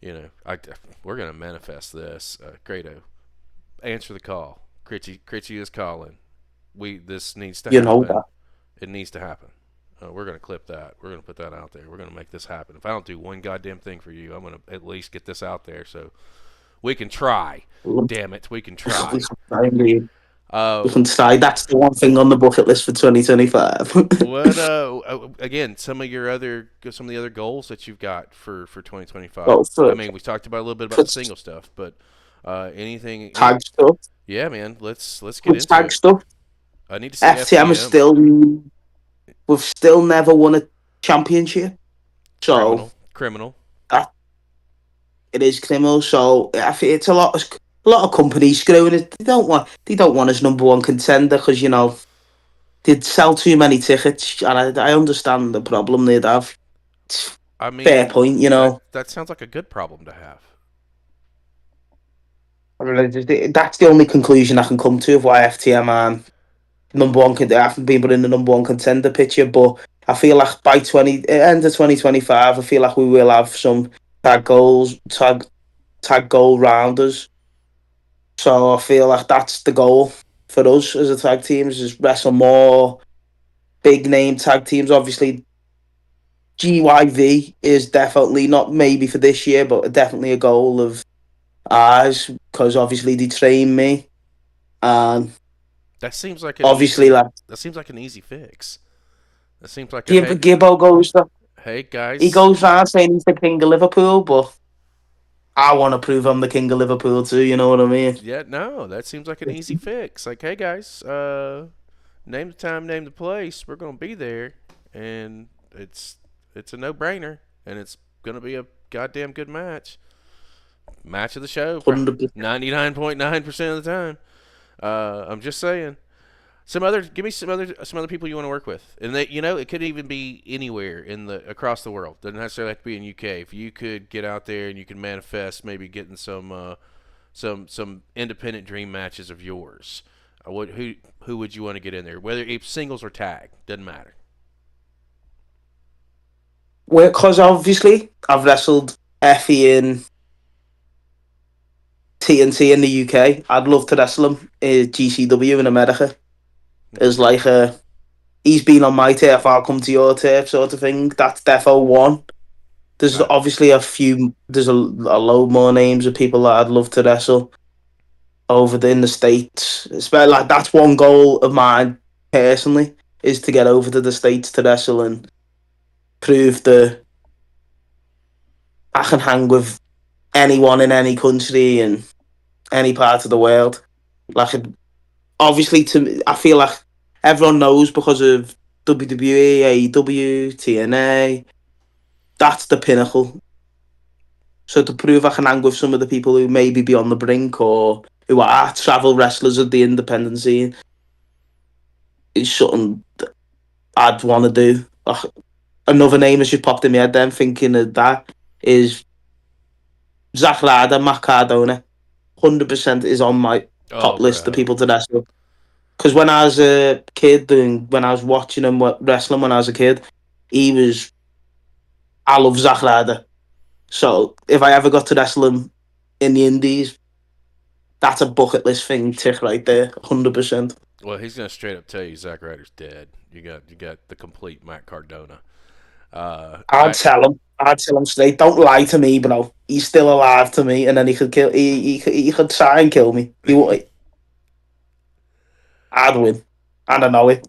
we're gonna manifest this. Grado, answer the call. Critchy is calling. This needs to you know that. happen. It needs to happen. We're gonna clip that. We're gonna put that out there. We're gonna make this happen. If I don't do one goddamn thing for you, I'm gonna at least get this out there so we can try. Damn it, we can try. We Uh, can try. That's the one thing on the bucket list for 2025. what again? Some of the other goals that you've got for 2025. Well, I mean, we talked about a little bit about for the single stuff, but tag stuff, yeah, man. Let's get for into tag it. stuff, I need to see FTM is FTM. still, we've still never won a championship. So Criminal. that it is criminal. So I think it's a lot of companies screwing it. They don't want us number one contender because they'd sell too many tickets, and I understand the problem they'd have. It's I fair mean, point, that sounds like a good problem to have. That's the only conclusion I can come to of why FTM are number one. They haven't been put in the number one contender picture, but I feel like by end of 2025, I feel like we will have some tag goal rounders. So I feel like that's the goal for us as a tag teams is wrestle more big name tag teams. Obviously, GYV is definitely not maybe for this year, but definitely a goal of ours because obviously they train me and That seems like an Obviously, easy. like, That seems like an easy fix. That seems like a Gibbo goes, hey he guys. goes around saying he's the king of Liverpool, but I want to prove I'm the king of Liverpool too. You know what I mean? Yeah, no, that seems like an easy fix. Like, hey guys, name the time, name the place. We're gonna be there, and it's a no-brainer, and it's gonna be a goddamn good match of the show, 100%. 99.9% of the time. I'm just saying. Give me some other people you want to work with, and it could even be anywhere in the across the world. Doesn't necessarily have to be in UK. If you could get out there and you can manifest, maybe getting some independent dream matches of yours. Who would you want to get in there? Whether it's singles or tag, doesn't matter. Well, because obviously I've wrestled Effy in TNT in the UK. I'd love to wrestle him in GCW in America. Okay. As like he's been on my turf, I'll come to your turf sort of thing. That's defo one. There's Right. obviously there's a load more names of people that I'd love to wrestle in the States. Especially like that's one goal of mine personally is to get over to the States to wrestle and prove that I can hang with anyone in any country and any part of the world. Like obviously to me, I feel like everyone knows because of WWE, AEW, TNA. That's the pinnacle. So to prove I can hang with some of the people who maybe be on the brink or who are travel wrestlers of the independent scene is something that I'd want to do. Another name that's just popped in my head then thinking of that is Zach Ryder, Matt Cardona. 100% is on my Oh, top list of bro. people to wrestle. Because when I was a kid and when I was watching him wrestling when I was a kid, he was. I love Zack Ryder. So if I ever got to wrestle him in the Indies, that's a bucket list thing tick right there, 100%. Well, he's gonna straight up tell you Zack Ryder's dead. You got the complete Matt Cardona. I'd I tell him. I'd tell him straight. Don't lie to me, bro. He's still alive to me, and then he could kill. He could try and kill me. He would. I'd win, and I know it.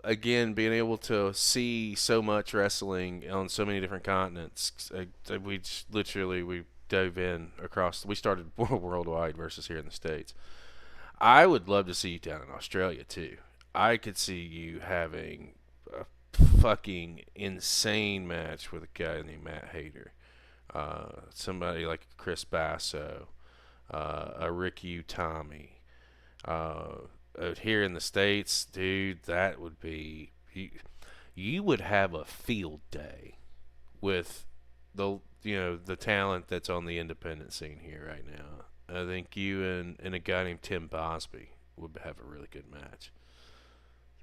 Again being able to see so much wrestling on so many different continents. We dove in across. We started worldwide versus here in the States. I would love to see you down in Australia too. I could see you having a fucking insane match with a guy named Matt Hayter. Somebody like Chris Basso, a Rick Utami. Here in the States, dude, that would be you would have a field day with the talent that's on the independent scene here right now. I think you and a guy named Tim Bosby would have a really good match.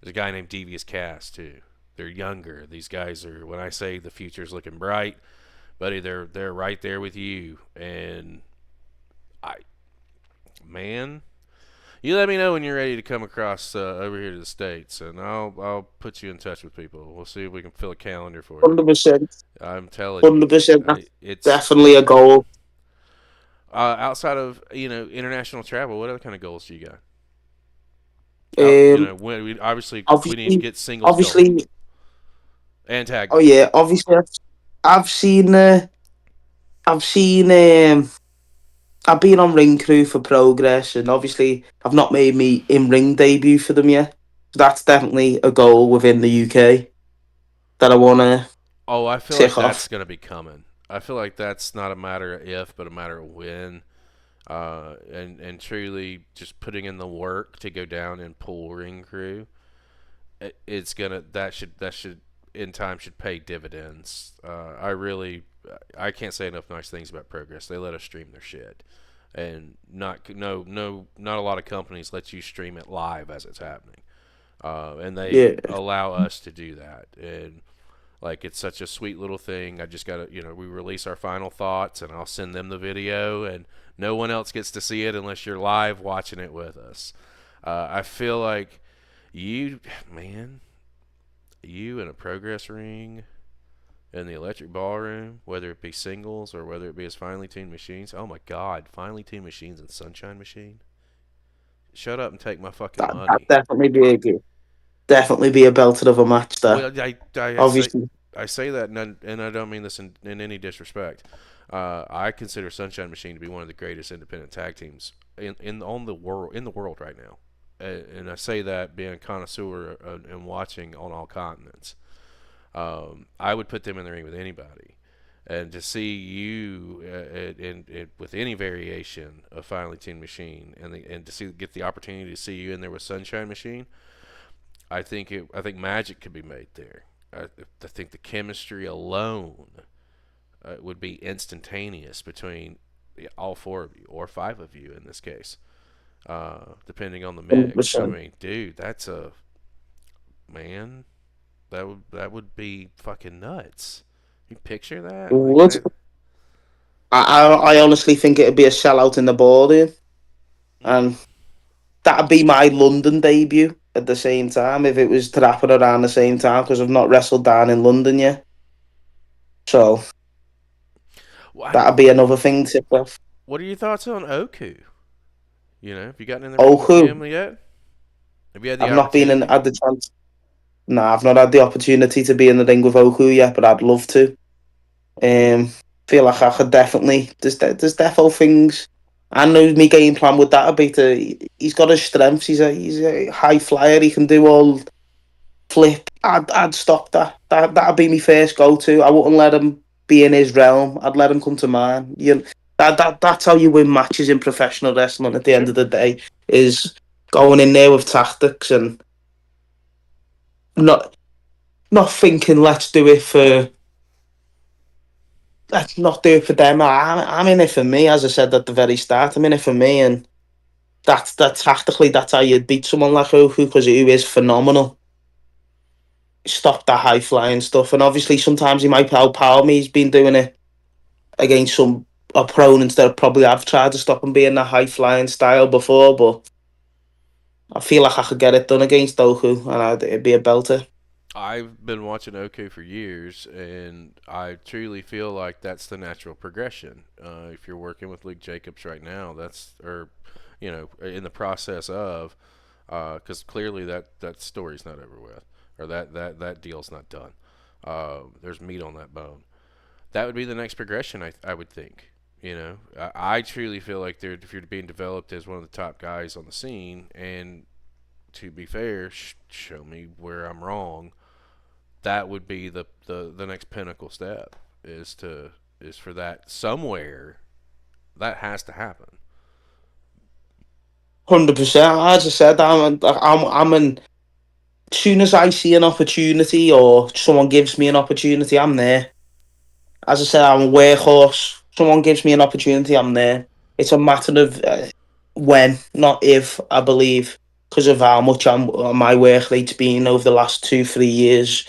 There's a guy named Devious Cass too. They're younger. These guys are, when I say the future's looking bright, buddy, they're right there with you. And I man, you let me know when you're ready to come across over here to the States, and I'll put you in touch with people. We'll see if we can fill a calendar for you. 100%. I'm telling you, 100%. That's it's definitely a goal. outside of international travel. What other kind of goals do you got? When we need to Obviously, get singles going obviously. and tag Oh going. yeah, obviously. I've seen. I've seen. I've been on ring crew for Progress, and obviously, I've not made me in ring debut for them yet. That's definitely a goal within the UK that I want to Oh, I feel like tick that's off. gonna be coming. I feel like that's not a matter of if, but a matter of when. And truly just putting in the work to go down and pull ring crew. It's gonna that should in time should pay dividends. I can't say enough nice things about Progress. They let us stream their shit, and not a lot of companies let you stream it live as it's happening, and they Yeah, allow us to do that. And like it's such a sweet little thing. I just gotta we release our final thoughts, and I'll send them the video, and no one else gets to see it unless you're live watching it with us. I feel like you, man, you in a Progress ring in the electric ballroom, whether it be singles or whether it be as finely tuned machines. Oh my God, finely tuned machines and Sunshine Machine. Shut up and take my fucking That money. definitely be a belter of a match. There, Well, I say obviously. that, and I don't mean this in any disrespect. I consider Sunshine Machine to be one of the greatest independent tag teams in the world right now, and I say that being a connoisseur and watching on all continents. I would put them in the ring with anybody, and to see you with any variation of Finally Teen Machine, and to get the opportunity to see you in there with Sunshine Machine, I think magic could be made there. I think the chemistry alone would be instantaneous between all four of you or five of you in this case, depending on the mix. I 100%. mean, dude, that's a man. That would be fucking nuts. You picture that? Like Would that? I honestly think it'd be a sellout in the ballroom, Hmm. and that'd be my London debut at the same time if it was to happen around the same time because I've not wrestled down in London yet. So What that'd be another thing to tip off. What are your thoughts on Oku? Have you gotten in the ring with Oku, him yet? Have you had the I've not been in opportunity? had the chance. No, I've not had the opportunity to be in the ring with Oku yet, but I'd love to. Feel like I could definitely. There's defo things. I know my game plan with that would be to. He's got his strengths. He's a high flyer. He can do all flip. I'd stop that. That'd be my first go to. I wouldn't let him be in his realm. I'd let him come to mine. That's how you win matches in professional wrestling. At the end Sure. of the day, is going in there with tactics and not not thinking let's do it for let's not do it for them. I'm in it for me, as I said at the very start. I'm in it for me, and that tactically, that's how you beat someone like Oku because who is phenomenal. Stop that high flying stuff, and obviously sometimes he might outpower me. He's been doing it against some opponents that probably have tried to stop him being that high flying style before, but I feel like I could get it done against Oku, and it'd be a belter. I've been watching Oku for years, and I truly feel like that's the natural progression. If you're working with Luke Jacobs right now, in the process of, because clearly that story's not over with, or that deal's not done. There's meat on that bone. That would be the next progression, I would think. I truly feel like if you're being developed as one of the top guys on the scene, and to be fair, show me where I'm wrong. That would be the next pinnacle step is for that somewhere that has to happen. 100%. As I said, I'm an. As soon as I see an opportunity or someone gives me an opportunity, I'm there. As I said, I'm a workhorse. Someone gives me an opportunity, I'm there. It's a matter of when, not if, I believe, because of how much my work rate's been over the last 2, 3 years,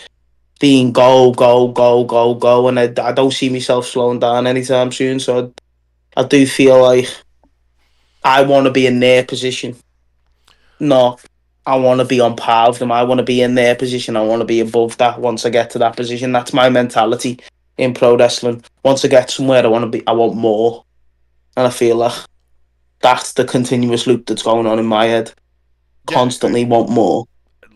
being go, go, go, go, go, and I don't see myself slowing down anytime soon. So I do feel like I want to be in their position, not I want to be on par with them. I want to be in their position. I want to be above that once I get to that position. That's my mentality in pro wrestling. Once I get somewhere, I want more. And I feel like that's the continuous loop that's going on in my head. Yeah, Constantly want more.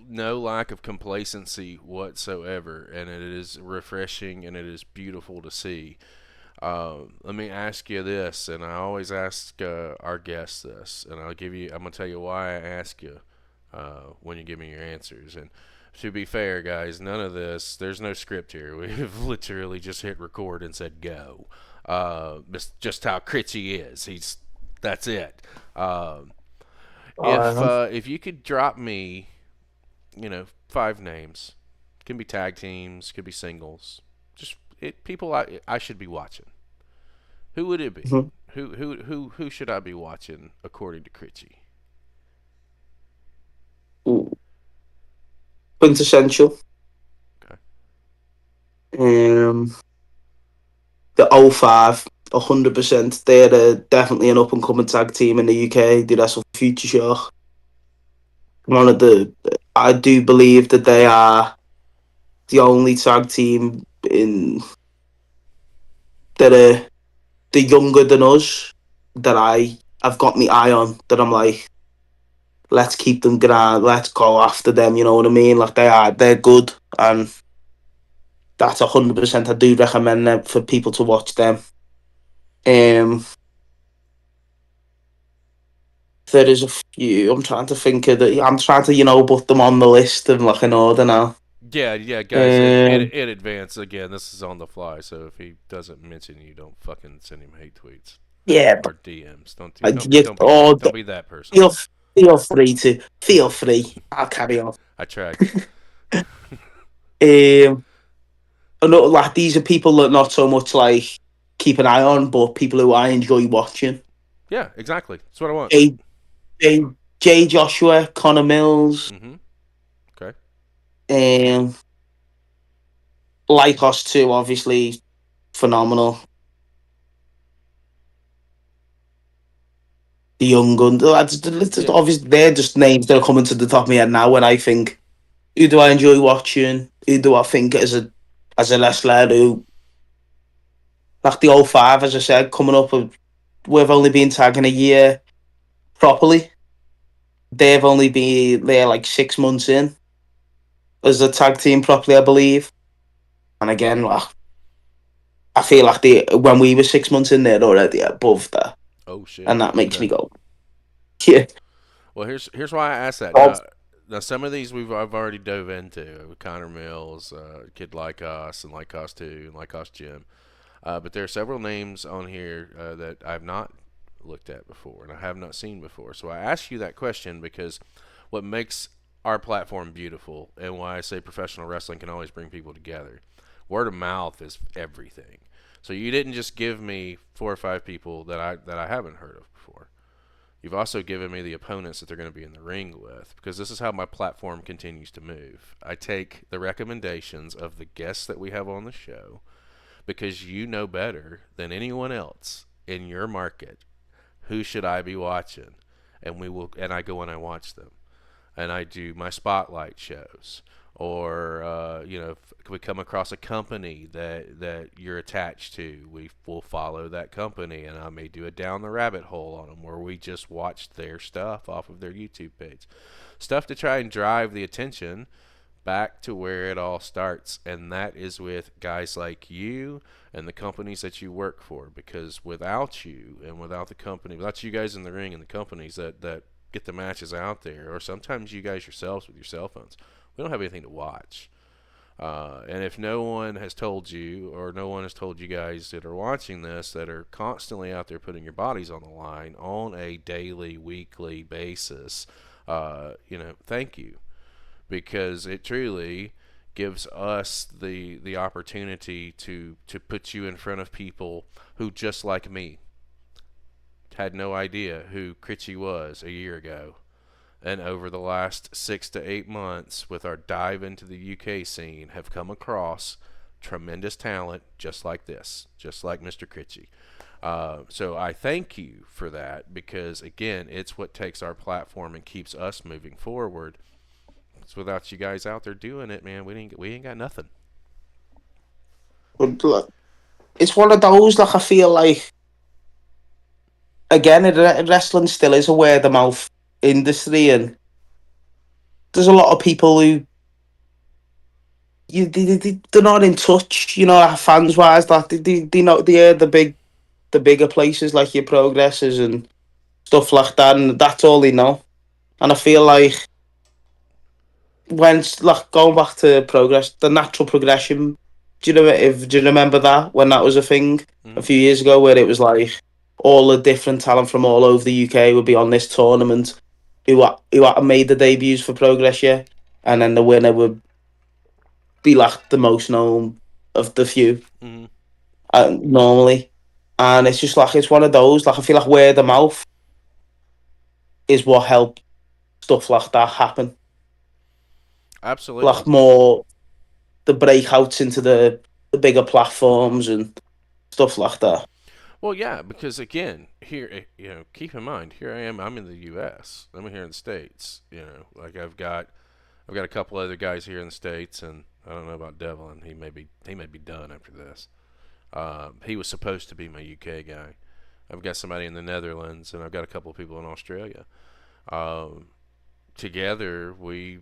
no lack of complacency whatsoever, and it is refreshing and it is beautiful to see. Let me ask you this, and I always ask our guests this, and I'm gonna tell you why I ask you when you give me your answers. And to be fair, guys, none of this. There's no script here. We've literally just hit record and said go. Just how Critchy is. That's it. If you could drop me, five names, can be tag teams, could be singles, just people I should be watching. Who would it be? Mhm. Who should I be watching according to Critchy? Ooh. Quintessential. Okay. The 05, 100%. They're definitely an up and coming tag team in the UK. They wrestle Future Shock. One of I do believe that they are the only tag team in that are the younger than us that I've got my eye on. That I'm like, let's keep them grand, let's go after them, you know what I mean? Like they're good, and that's 100%. I do recommend them for people to watch them. Um, there is a few. I'm trying to think of the. I'm trying to put them on the list in like an order now. Yeah, yeah, guys. Um, In advance, again, this is on the fly. So if he doesn't mention you, don't fucking send him hate tweets yeah, or DMs. Don't do, like you, or don't be that person. feel feel free to feel free. I'll carry on. I tried. Um, I know, like these are people that not so much like keep an eye on, but people who I enjoy watching. Yeah, exactly. That's what I want. J J, J Joshua, Connor Mills, Mm-hmm. Okay. um, Lycos too, obviously phenomenal. The Young Gun, Yeah. obviously they're just names that are coming to the top of my head now. When I think, who do I enjoy watching? Who do I think as a wrestler who, like the old five, as I said, coming up, we've only been tagging a year properly. They've only been there like 6 months in as a tag team properly, I believe. And again, like, I feel like when we were 6 months in, they're already above that, Oh shit. and that makes Okay. me go, yeah. Well, here's why I asked that. Oh, Now some of these I've already dove into. Connor Mills, Kid Like Us, and Like Us Two, and Like Us Jim. But there are several names on here that I've not looked at before and I have not seen before. So I ask you that question because what makes our platform beautiful and why I say professional wrestling can always bring people together. Word of mouth is everything. So you didn't just give me 4 or 5 people that I haven't heard of before. You've also given me the opponents that they're going to be in the ring with because this is how my platform continues to move. I take the recommendations of the guests that we have on the show because you know better than anyone else in your market who should I be watching, and I go and I watch them, and I do my spotlight shows, or if we come across a company that you're attached to, we will follow that company, and I may do a down the rabbit hole on them where we just watch their stuff off of their YouTube page, stuff to try and drive the attention back to where it all starts, and that is with guys like you and the companies that you work for. Because without you and without the company, without you guys in the ring and the companies that get the matches out there, or sometimes you guys yourselves with your cell phones, we don't have anything to watch. And if no one has told you, or no one has told you guys that are watching this, that are constantly out there putting your bodies on the line on a daily, weekly basis, thank you, because it truly gives us the opportunity to put you in front of people who, just like me, had no idea who Critchy was a year ago. And over the last 6 to 8 months, with our dive into the UK scene, have come across tremendous talent just like this, just like Mr. Critchy. So I thank you for that because, again, it's what takes our platform and keeps us moving forward. It's without you guys out there doing it, man, we ain't got nothing. but look, it's one of those, like I feel like, again, wrestling still is a word of mouth industry, and there's a lot of people who they're not in touch, like fans wise. Like they know they're the bigger places like your progresses and stuff like that, and that's all they know. And I feel like when like going back to progress, the natural progression. Do you remember that when that was a thing a Mm-hmm. few years ago, where it was like all the different talent from all over the UK would be on this tournament, who made the debuts for Progress, yeah, and then the winner would be like the most known of the few, Mm-hmm. normally, and it's just like it's one of those. Like I feel like word of mouth is what helped stuff like that happen. Absolutely. Like more the breakouts into the bigger platforms and stuff like that. Well, yeah, because again, here, keep in mind, here I am. I'm in the U.S. I'm here in the states. Like I've got a couple other guys here in the states, and I don't know about Devlin. He may be done after this. He was supposed to be my UK guy. I've got somebody in the Netherlands, and I've got a couple of people in Australia. Um, together we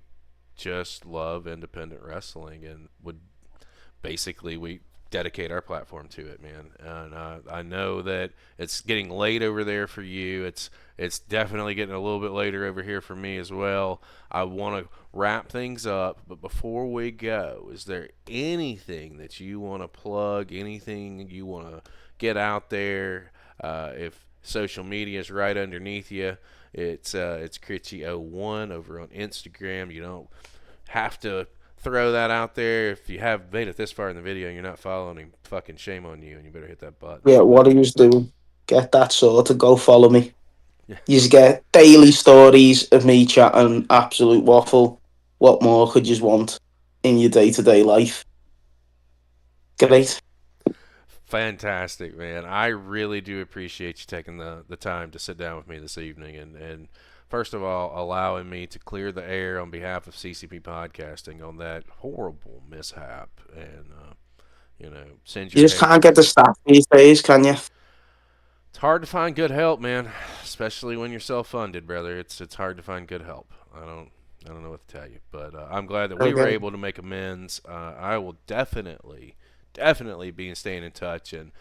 just love independent wrestling and would basically we dedicate our platform to it, man. And I know that it's getting late over there for you. It's definitely getting a little bit later over here for me as well. I want to wrap things up, but before we go, is there anything that you want to plug? Anything you want to get out there? If social media is right underneath you, it's Critchy01 over on Instagram. You don't have to throw that out there. If you have made it this far in the video and you're not following him, fucking shame on you, and you better hit that button. Yeah, what are you doing? Get that sorted. Go follow me. Yeah. You get daily stories of me chatting absolute waffle. What more could you want in your day-to-day life? Great. Fantastic, man. I really do appreciate you taking the time to sit down with me this evening and first of all, allowing me to clear the air on behalf of CCP Podcasting on that horrible mishap and, send You your just hate. can't get the staff these days, can you? It's hard to find good help, man, especially when you're self-funded, brother. It's hard to find good help. I don't know what to tell you, but I'm glad that we were Okay. able to make amends. I will definitely be staying in touch and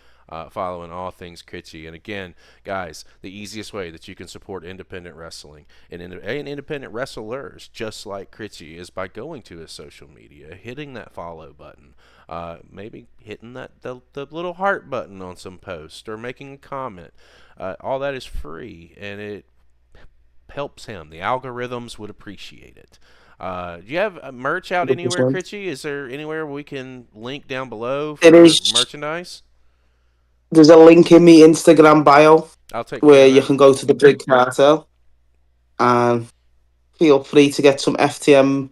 following all things Critchy. And again, guys, the easiest way that you can support independent wrestling and independent wrestlers just like Critchy is by going to his social media, hitting that follow button, maybe hitting the little heart button on some post or making a comment. All that is free, and it helps him. The algorithms would appreciate it. Do you have merch out anywhere, 100%. Critchy? Is there anywhere we can link down below There for is. merchandise? There's a link in my Instagram bio I'll take care where of you that. can go to the Big Cartel and feel free to get some FTM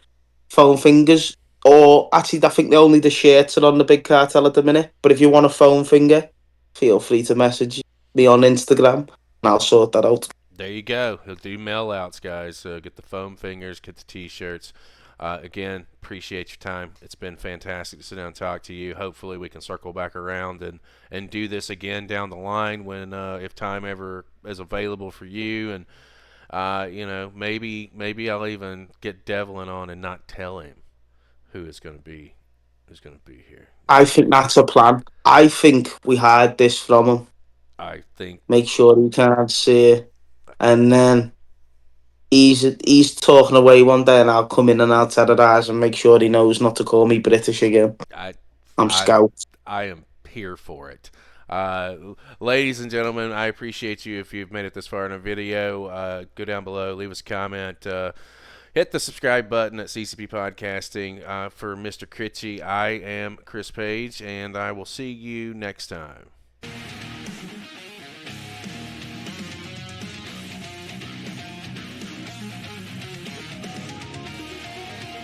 foam fingers. Or actually, I think only the shirts are on the Big Cartel at the minute. But if you want a foam finger, feel free to message me on Instagram and I'll sort that out. There you go. He'll do mail outs, guys. So get the foam fingers, get the t-shirts. Again, appreciate your time. It's been fantastic to sit down and talk to you. Hopefully, we can circle back around and do this again down the line when if time ever is available for you. And maybe I'll even get Devlin on and not tell him who's going to be here. I think that's a plan. I think we hide this from him. I think Make sure he can't see it. And then he's talking away one day and I'll come in and I'll terrorise and make sure he knows not to call me British again. I I'm I Scouse. I am here for it. Ladies and gentlemen, I appreciate you if you've made it this far in a video. Go down below, leave us a comment. Hit the subscribe button at CCP Podcasting. For Mr. Critchy, I am Chris Page, and I will see you next time.